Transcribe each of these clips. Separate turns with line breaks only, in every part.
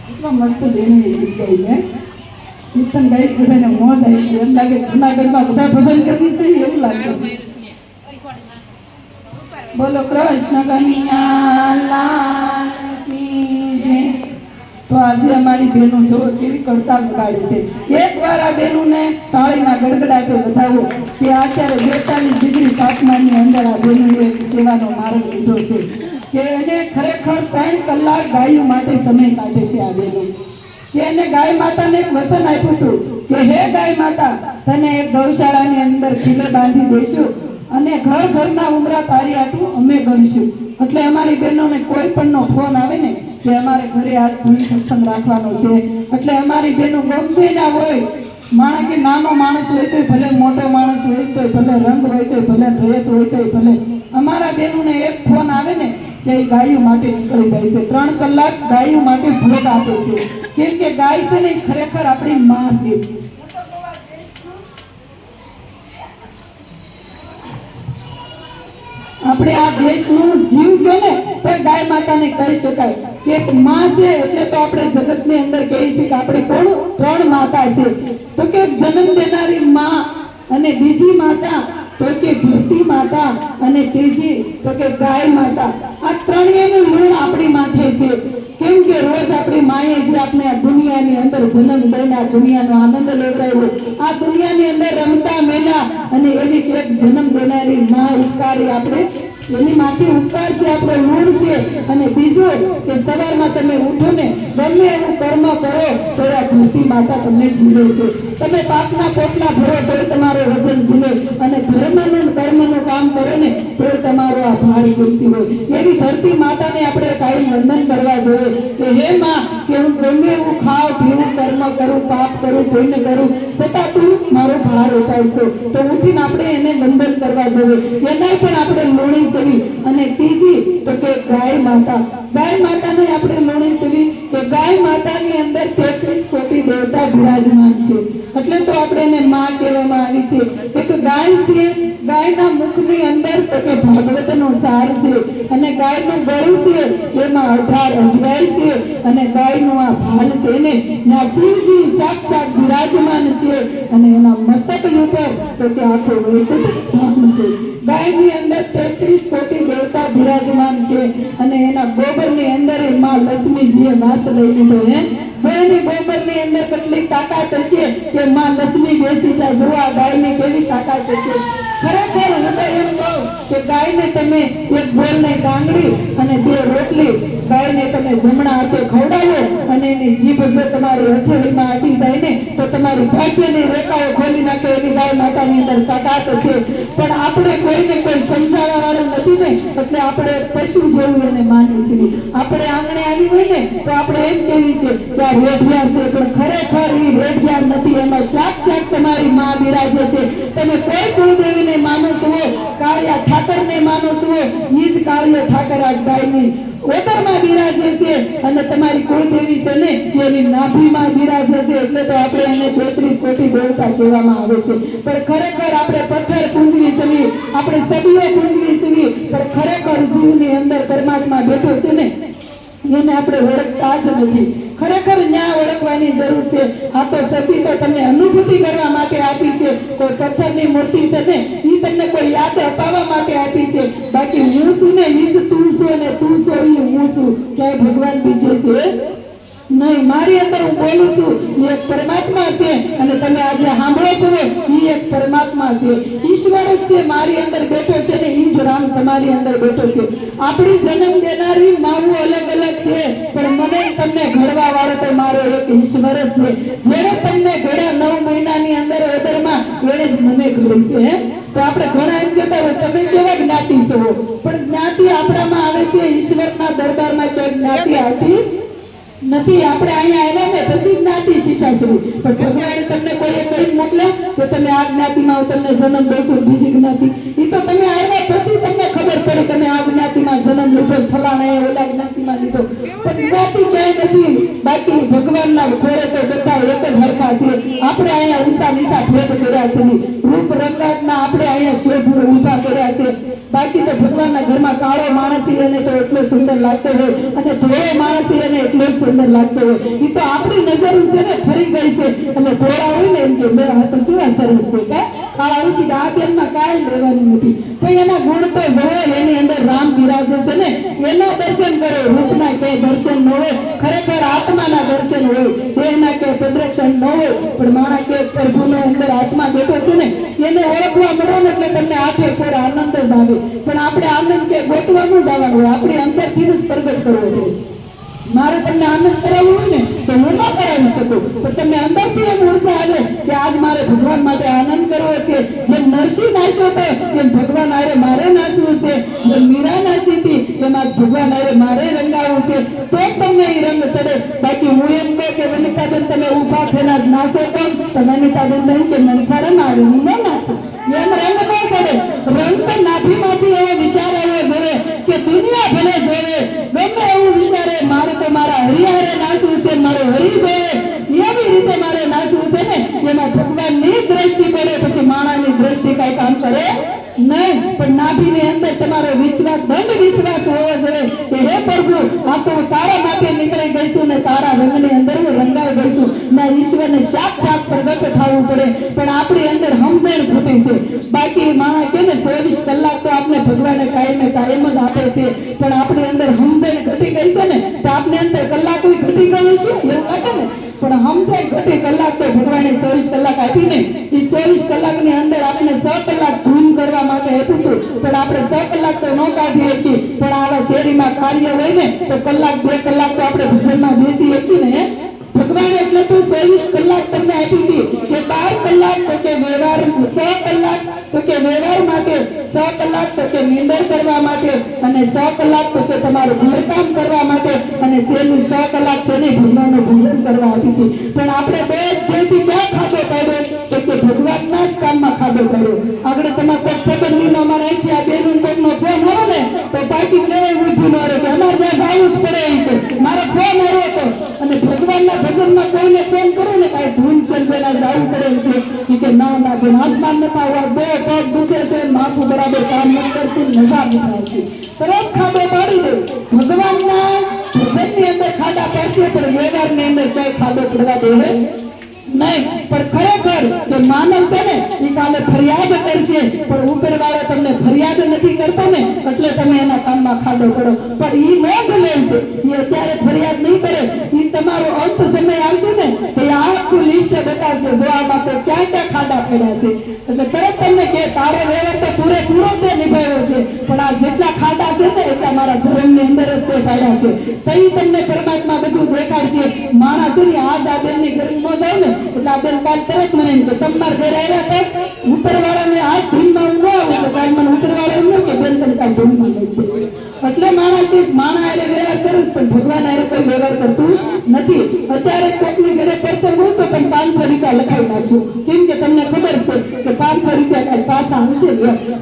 એટલો મસ્ત બેનું ગીત ગાઈ ને કીર્તન ગાઈ બધાને મોજ આવી એમ લાગે જૂનાગઢમાં બધા ભજન કરવી છે એવું લાગે. બોલો કૃષ્ણ કનૈયા લાલ કી જય. તો આજે અમારી બહેનો જો કેવી કડતાલ કાઢે છે. એકવાર આ બહેનોને તાળીના ગડગડાટે વધાવો કે અત્યારે 42 ડિગ્રી તાપમાનની અંદર આ બહેનોએ સેવાનો માર્ગ લીધો છે કે એને ખરેખર 3 કલાક ગાયો માટે સમય કાઢે છે આ બહેનો. કે એને ગાય માતાને એક વસન આપ્યું હતું કે હે ગાય માતા, તને એક ગૌશાળાની અંદર ખીલે બાંધી દઈશું અને ઘર ઘરના ઉમરા તારી આટલું અમે ગણીશું. એટલે અમારી બહેનોને કોઈ પણનો ફોન આવે ને કે અમારે ઘરે આજ ભૂલ સત્સંગ રાખવાનો છે, એટલે અમારી બહેનો ગમે ના હોય, માણસ કે નાનો માણસ હોય તો ભલે, મોટો માણસ હોય તો ભલે, રંગ હોય તો ભલે, રેત હોય તો ભલે, અમારા બહેનોને એક ફોન આવે ને કે એ ગાયો માટે નીકળી જાય છે. 3 કલાક ગાયો માટે ભોગ આપે છે. કેમ કે ગાય છે ને ખરેખર આપણી માં છે. આપણે આ દેશનું જીવ ગયો ને તો ગાય માતાને કહી શકાય કે એક માં છે. એટલે તો આપણે જગતની અંદર કહીએ છીએ કે આપણે કોણ 3 માતા છે. તો કે જન્મ દેનારી માં, અને બીજી માતા તો કે ધરતી માતા, અને ત્રીજી તો કે ગાય માતા. આ ત્રણેયનું ઋણ આપણી માથે છે. કેમ કે રોજ આપણી માએ જે આપણે આ દુનિયાની અંદર જન્મ દઈને આ દુનિયાનો આનંદ લેવડાવ્યો, આ દુનિયાની અંદર રમતા મેલા, અને એવી એક જન્મ દેનારી માં ઉપકારી આપણે એની માથે ઉપકાર છે, આપણો ઋણ છે. અને બીજું કે સવારમાં તમે ઉઠો ને ગમે એવું કર્મ કરો તો આ ધરતી માતા તમને જીવે છે. તમે પાપના પોટલા ભરો તો તમારો વજન જીવે, અને ધર્મનું કર્મનું કામ કરો ને તો તમારો આ ભાર ઝૂલતી હોય. એવી ધરતી માતાને આપણે કાયમ વંદન કરવા જોઈએ કે હે માં, કે હું ગમે એવું ખાવ પીવું, કર્મ કરું, પાપ કરું, પુણ્ય કરું, છતાં તું મારો ભાર ઉપાડશો. તો ઉઠીને આપણે એને વંદન કરવા જોઈએ. એનાય પણ આપણે લોણી સેવી. અને ત્રીજી તો કે ગાય માતા. ગાય માતાને આપણે લોણી સેવી કે ગાય માતાની અંદર 33 કોટી દેવતા બિરાજમાન છે. એટલે તો આપણે એને માં કહેવામાં આવી છે. એક ગાય છે, ગાયના મુખની અંદર તો કે ભાગવતનો સાર છે, અને ગાયનું ગળું છે એમાં 18 અધ્યાય છે, અને ગાયનું આ ભાલ છે ને નરસિંહજી સાક્ષાત બિરાજમાન છે, અને એના મસ્તક ઉપર તો કે આખો વૈકુંઠ ધામ છે. ગાયની અંદર 33 કોટી દેવતા બિરાજમાન છે, અને એના ગોબરની અંદર માં લક્ષ્મીજીએ વાસ લઈ લીધો. એની ગોબરની અંદર કેટલી તાકાત છે કે માં લક્ષ્મી બેસી જાય. જોવા ગાયની કેવી તાકાત છે. ખરેખર હું તો એમ કહું કે ગાયને તમે એક ગોળની ડાંગરી અને 2 રોટલી ગાયને તમે જમણા હાથે ખવડાવો, અને એની જીભ જો તમારી હથેળીમાં આટી જાય ને તો તમારી ભાગ્યની રેખાઓ ખોલી નાખે એવી ગાય માતાની અંદર તાકાત છે. પણ આપણે કોઈને કોઈ સમજાવવા વાળું નથી ને, એટલે આપણે પશુ જેવું એને માની છીએ. આપણે આંગણે આવી હોય ને તો આપણે એમ કહેવી છે કે આ રેઢિયાર છે, પણ ખરેખર એ રેઢિયાર નથી. એમાં સાક્ષાત તમારી માં બિરાજે છે. તમે કોઈ કુળદેવીને માનો છો, કાળિયા ઠાકરને માનો છો, ઈ જ કાળિયો ઠાકર આજ ગાયની ઓતરમાં બિરાજે છે, અને તમારી કુળદેવી છે ને એની નાભીમાં બિરાજે છે. એટલે તો આપણે એને 33 કોટી દેવતા કહેવામાં આવે છે. પણ ખરેખર આપણે પથ્થર પૂંજવી છીએ, આપણે સદીઓ પૂંજવી છીએ, પણ ખરેખર જીવની અંદર પરમાત્મા બેઠો છે ને એને આપણે ઓળખતા જ નથી. ખરેખર ન્યા ઓળખવાની જરૂર છે. આ તો સતી તો તમને અનુભૂતિ કરવા માટે આપી છે. કોઈ પથ્થરની મૂર્તિ છે ને એ તમને કોઈ યાદ અપાવવા માટે આપી છે. બાકી હું છું ને ઈ જ તું છો, ને તું છો ઈ હું છું. ક્યાંય ભગવાન બીજે છે નહીં. મારી અંદર હું બોલું છું એ એક પરમાત્મા છે, અને તમે આજે સાંભળો છો ને એ એક પરમાત્મા છે. ઈશ્વર જ છે મારી અંદર બેઠો છે ને ઈ જ રામ તમારી અંદર બેઠો છે. આપણી જન્મ દેનારી માવું અલગ અલગ છે, પણ મને તમને ઘડવા વાળો તો મારો એક ઈશ્વર જ છે. જેને તમને ઘડ્યા 9 મહિનાની અંદર ઉદરમાં એને જ મને ઘડી છે. તો આપણે ઘણા એમ કહેતા હોય તમે કેવા જ્ઞાતિ છો, પણ જ્ઞાતિ આપણામાં આવે છે. ઈશ્વરના દરબારમાં ક્યાંય જ્ઞાતિ આવતી નથી. આપણે અહીંયા આવ્યા ને પછી જ્ઞાતિ શીખ્યા છે, પણ ભગવાને તમને કોઈએ કઈ મોકલ્યા કે તમે આ જ્ઞાતિમાં તમને જન્મ દો બીજી જ્ઞાતિ, એ તો તમે આવ્યા પછી તમને ખબર પડી તમે આ જ્ઞાતિમાં જન્મ લીધો, ફલાણા ઓલા જ્ઞાતિમાં લીધો. પણ જ્ઞાતિ ક્યાંય નથી. બાકી ભગવાનના ઘોડે તો બધા એક જ હરખા છે. આપણે અહીંયા ઊંચા નીચા ભેદ કર્યા છે, રૂપ રંગાતના આપણે અહીંયા શોભ ઊભા કર્યા છે. બાકી તો ભગવાનના ઘરમાં કાળો માણસ એને તો એટલો સુંદર લાગતો હોય, અને ધોળો માણસ એને એટલો સુંદર લાગતો હોય એ તો આપણી નજર છે ને ફરી ગઈ છે અને થોડા હોય ને એમ કે મેરા હાથ કેવા સરસ છે કે કાળા રૂપી આ બેનમાં કાંઈ લેવાનું નથી પણ એના ગુણ તો જોવો એની અંદર રામ બિરાજે છે ને એના દર્શન કરો રૂપના કે દર્શન ન હોય ખરેખર આત્માના દર્શન હોય દેહના કે પ્રદર્શન ન હોય પણ માણા કે પ્રભુનો અંદર આત્મા બેઠો છે ને એને ઓળખવા મળો ને એટલે તમને આંખે પર આનંદ જ આવે પણ આપણે આનંદ કે ગોતવાનું જ આવવાનું હોય આપણે અંદરથી જ પ્રગટ કરવો જોઈએ મારે તમને આનંદ કરાવવો હોય ને તો હું ન કરાવી શકું પણ તમને અંદરથી એમ ઉત્સાહ આવે કે આજ મારે ભગવાન માટે આનંદ કરવો છે જેમ નરસિંહ નાશ્યો હતો એમ ભગવાન આરે મારે નાસવું છે જેમ મીરા નાસી હતી એમ આજ ભગવાન આરે મારે રંગાવવું છે તો જ તમને એ રંગ ચડે બાકી હું એમ કહું કે વનિતાબેન તમે ઊભા થઈને આજ નાસો કેમ તો વનિતાબેન કહ્યું કે મનસારમ આવે હું ન નાસું એમ રંગ ન ચડે રંગ તો નાભીમાંથી એવો વિચાર આવ્યો જોવે કે દુનિયા ભલે જોવે ગમે એવું વિચારે મારે તો મારા હરિહારે નાસવું છે મારો હરી જોવે એવી રીતે મારે નાસવું છે ને એમાં ભગવાનની દ્રષ્ટિ પડે પછી માણાની દ્રષ્ટિ કઈ કામ કરે નહીં પણ નાભીની અંદર તમારો વિશ્વાસ દંડ વિશ્વાસ હોવો જોઈએ કે હે પ્રભુ આ તો હું તારા માટે નીકળી ગઈ છું ને તારા રંગની અંદર હું રંગાઈ ગઈ છું ના ઈશ્વરને સાક્ષાત પ્રગટ થવું પડે પણ આપણી અંદર સમજણ ખૂટી છે બાકી માણસ કે ને 24 કલાક તો આપણે ભગવાને કાયમ જ આપે છે પણ આપણી અંદર સમજણ ઘટી ગઈ છે ને તો આપની અંદર કલાક ઘટી ગયું છે એવું લાગે ને પણ સમજાય ઘટી કલાક તો ભગવાને 24 કલાક આપીને એ 24 કલાકની અંદર આપણે 6 કલાક ધૂમ કરવા માટે આપ્યું હતું પણ આપણે 6 કલાક તો ન કાઢી શકીએ પણ આવા શેરીમાં કાર્ય હોય ને તો કલાક 2 કલાક તો આપણે ભજનમાં બેસી શકીએ ને ભગવાન એટલે તો 24 કલાક તમને આપી હતી કે 12 કલાક તો કે વ્યવહાર 6 કલાક તો કે વ્યવહાર માટે 6 કલાક તો કે નિંદર કરવા માટે અને 6 કલાક તો કે તમારું ઘરકામ કરવા માટે અને છેલ્લી 6 કલાક છે ને ભગવાનનું ભજન કરવા આપી હતી પણ આપણે બે જેથી ક્યાં ખાધો કર્યો તો કે ભગવાનના જ કામમાં ખાધો કર્યો આગળ તમારે કોઈ સંબંધીનો અમારે અહીંથી આ બેનું કોઈનો ફોન હોય ને તો પાકી લેવાય ઉઠી ન રહે કે અમારે ત્યાં આવવું જ પડે એ કે મારો ફોન આવ્યો હતો અને ભગવાનના ભજનમાં કોઈને ફોન કરો ને કાંઈ ધૂન ચલવેલા જવું પડે કે ના ના બેન આસમાન નથી આવવા બે પગ દુખે છે માથું બરાબર કામ નથી કરતું મજા નથી આવતી તરત ખાડો પાડી દે ભગવાનના ભજનની અંદર ખાડા પડશે પણ વ્યવહારની અંદર ક્યાંય ખાડો પડવા દે નહીં પણ ખરેખર કે માનવ છે ને એ કાલે ફરિયાદ કરશે પણ ઉપરવાળો તમને ફરિયાદ નથી કરતો ને એટલે તમે એના કામમાં ખાડો કરો પણ એ નોંધ લેશે એ અત્યારે ફરિયાદ નહીં કરે એ તમારો અંત સમય આવશે ને તો એ આખું લિસ્ટ બતાવશે જો આમાં તો ક્યાં ક્યાં ખાડા પડ્યા છે એટલે તરત તમને કે તારો વ્યવહાર તો પૂરેપૂરો તે નિભાવ્યો છે પણ આ જેટલા ખાડા છે ને એટલા મારા ધર્મની અંદર જ તે પાડ્યા છે તો એ તમને પરમાત્મા બધું દેખાડશે માણસ છે ને આજ આ બેનની ગરીબમાં જાવ ને એટલે આ બેન કાલ તરત મને એમ કે તમારા ઘરે આવ્યા હતા ઉપરવાળાને આ ધૂનમાં ન આવું તો કાલ મને ઉપરવાળો એમ ન કે બેન તમે કાલ ધૂનમાં લઈ એટલે માણા હારે વ્યવહાર કરે પણ ભગવાન હારે કોઈ વ્યવહાર કરતું નથી અત્યારે કોઈકની ઘરે પરચમ હોય તો તમે 500 રૂપિયા લખાઈ નાખજો કેમ કે તમને ખબર છે કે 500 રૂપિયા કાંઈ પાછા આવશે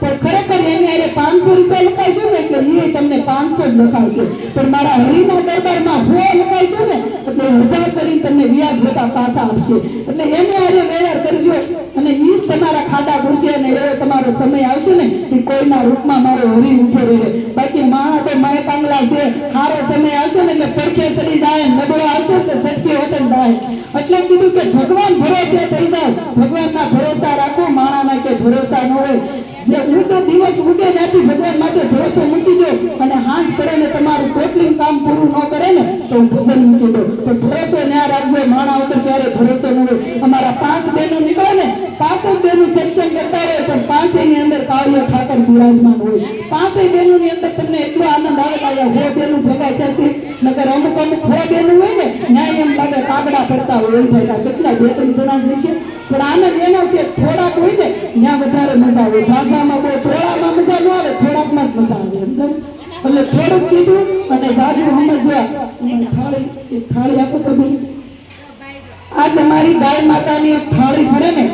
પણ ખરેખર એની હારે 500 રૂપિયા લખાઈશું ને એટલે એ તમને 500 જ લખાવશે પણ મારા હરિના દરબારમાં હો લખાઈશું ને એટલે 1000 કરીને તમને વ્યાજ બધા પાછા આપશે એટલે એને હારે વ્યવહાર કરજો અને ઈ જ તમારા ખાડા ભરશે અને એવો તમારો સમય આવશે ને કે કોઈના રૂપમાં મારો હરી ઉઠો રહે બાકી માણા તો માય કાંગલા છે સારો સમય આવશે ને એટલે પડખે ચડી જાય નબળો આવશે તો સટકી હોતે જાય એટલે કીધું કે ભગવાન ભરોસે થઈ જાવ ભગવાનના ભરોસા રાખો માણાના કે ભરોસા ન હોય જે ઉગતો દિવસ ઉગે ત્યાંથી ભગવાન માટે ભરોસો મૂકી દો અને હાથ પડે ને તમારું ટોટલી કામ પૂરું ન કરે ને તો ભજન મૂકી દો તો ભરોસો ન્યા રાખજો માણા ઉપર ક્યારે ભરોસો ન હોય અમારા 5 બહેનો નીકળે ને 5 બહેનો સત્સંગ કરતા હોય પણ 5 ની અંદર કાળિયો ઠાકર બિરાજમાન હોય 5 બહેનોની અંદર તમને એટલો આનંદ આવે કે હો બહેનો ભેગા થશે નકર અમુક હો બહેનો હોય ને ન્યાય એમ લાગે કાગડા પડતા હોય એમ થાય કેટલા 2-3 જણા જ છે પણ આનંદ એનો છે થોડાક હોય ને ત્યાં વધારે મજા આવે ઝાઝામાં બહુ ટોળામાં મજા ન આવે થોડાકમાં જ મજા આવે એટલે થોડુંક કીધું અને જાજુ સમજવા થાળી આપો તો આજ અમારી ગાય માતાની એક થાળી ભરે ને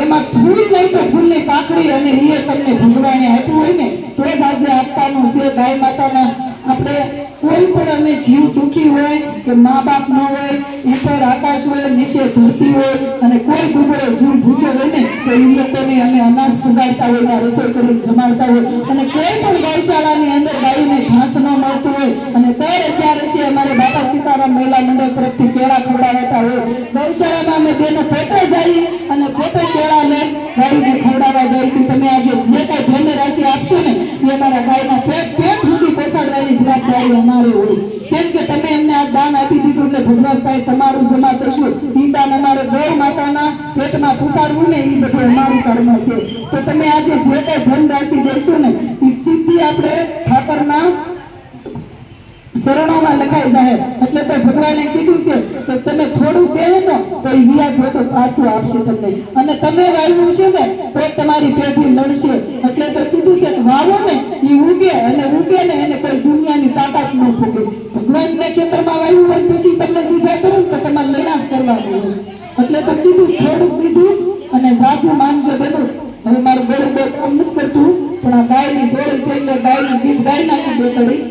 એમાં ફૂલ નહીં તો ફૂલની પાકડી અને એ તમને ભગવાને આપ્યું હોય ને તો જ આજે આપવાનું છે ગાય માતાના આપણે કોઈ પણ અમે જીવ દુખી હોય કે મા બાપ ન હોય, ઉપર આકાશ હોય, નીચે ધરતી હોય, અને કોઈ દુબળો જીવ ભૂખ્યો હોય ને તો એ લોકોને અમે અનાજ પુગાડતા હોય ને રસોઈ કરી જમાડતા હોય. અને કોઈ પણ ગૌશાળાની અંદર ગાયોને ઘાસ ન મળતું હોય અને દર 11 અમારે બાપા સીતારામ મહિલા મંડળ તરફથી કેળા ખવડાવતા હોય. ગૌશાળામાં અમે બેનો પોતે જઈ અને પોતે કેળા લઈ ગાયોને ખવડાવવા જઈ. તમે આજે જે કઈ ધન રાશિ આપશો ને એ અમારા ગાયના પેટ સુધી પહોંચાડવાની જવાબદારી અમારી હોય. કેમ કે તમે એમને આ દાન આપી દીધું એટલે ભગવાન પાસે તમારું જમા થઈ ગયું. ઈ દાન અમારે ગૌ માતાના પેટમાં પુસાડવું ને એ બધું અમારું કર્મ છે. તો તમે આજે જે કઈ ધન રાશિ દેશો ને એ સીધી આપણે ઠાકરના શરણોમાં લખાઈ જાય. એટલે તો ભગવાને કીધું છે કે તમે થોડું દેવો તો એ વ્યાજ હોય તો પાછું આપશે તમને. અને તમે વાવ્યું છે ને તો તમારી પેઢી લડશે. એટલે તો કીધું છે કે વાવો ને એ ઉગે, અને ઉગે ને એને કોઈ દુનિયાની તાકાત ન ફૂગે. ભગવાનને ખેતરમાં વાવ્યું હોય પછી તમને દીધા કરો તો તમારે લણાશ કરવાનું હોય. એટલે તો કીધું થોડુંક દીધું અને જાજુ માનજો બધું. હવે મારું ગળું બહુ કામ નથી કરતું, પણ આ ગાયની જોડે છે એટલે ગાયનું ગીત ગાઈ નાખી દે કડી.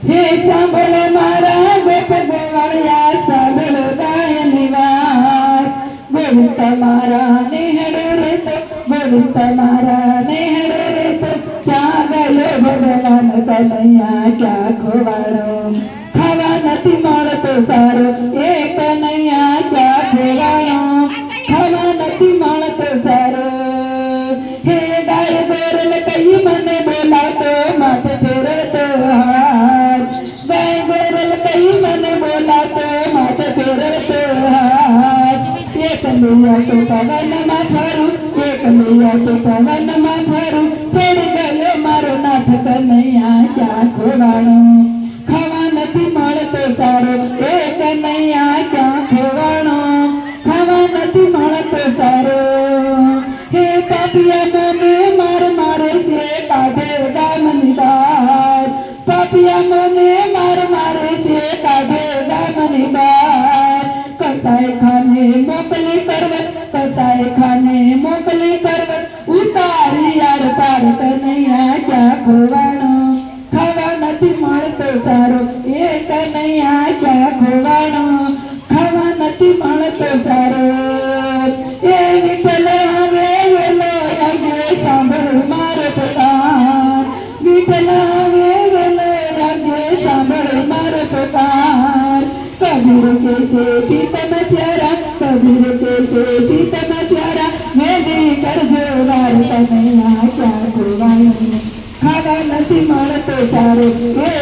હે સાંભળો મારા ગોપ ગવાળિયા, સાંભળો ગાયની વાત. ગોવિંદ તમારા નેહડે રે તો, ગોવિંદ તમારા નેહડે રે તો, ક્યાં ગયો ભગવાન કનૈયા, ક્યાં ખોવાડો. ખાવા નથી મળતો સારો એ કનૈયા, ક્યાં ખોવાડો. ખાવા નથી મળતો સારો. હે ગાય ગોરલ કઈ મને બોલાવતો, માથે ફેરવતો હાથ. ગાય ગોરલ કઈ મને બોલાવતો, માથે ફેરવતો હાથ. એક લૈયા તો પવનમાં ફરું, એક લૈયા તો પવનમાં ફરું. સડી ગયો મારો નાથ કનૈયા, ક્યાં ખોવાડો. ખાવા નથી મળતો સારો એ કનૈયા, ક્યાં ખોવાડો. ખાવા નથી મળતો સારો. હે પાપિયા મને મારે છે, કાઢે ગામની બહાર. પાપિયા મને મારે છે, કાઢે ગામની બહાર. કસાય ખાને મોકલી કરવત, કસાય ખાને મોકલી કરવત. ઉતારી યાર પાર કનૈયા, ક્યાં ખોવાડો. ખાવા નથી મળતો સારો એ કનૈયા, ક્યાં ખોવાડો. ખાવા નથી મળતો સારો. એ વિઠ્ઠલ હવે વેલો આવજે, સાંભળ મારો પુકાર. વિઠ્ઠલ હવે વેલો આવજે, સાંભળ મારો પુકાર. કબીર કેસે પીતમ પ્યારા, કબીર કેસે પીતમ પ્યારા. મેદી કરજો વાર કનૈયા, ક્યાં ખોવાડો. ખાવા નથી મળતો સારો એ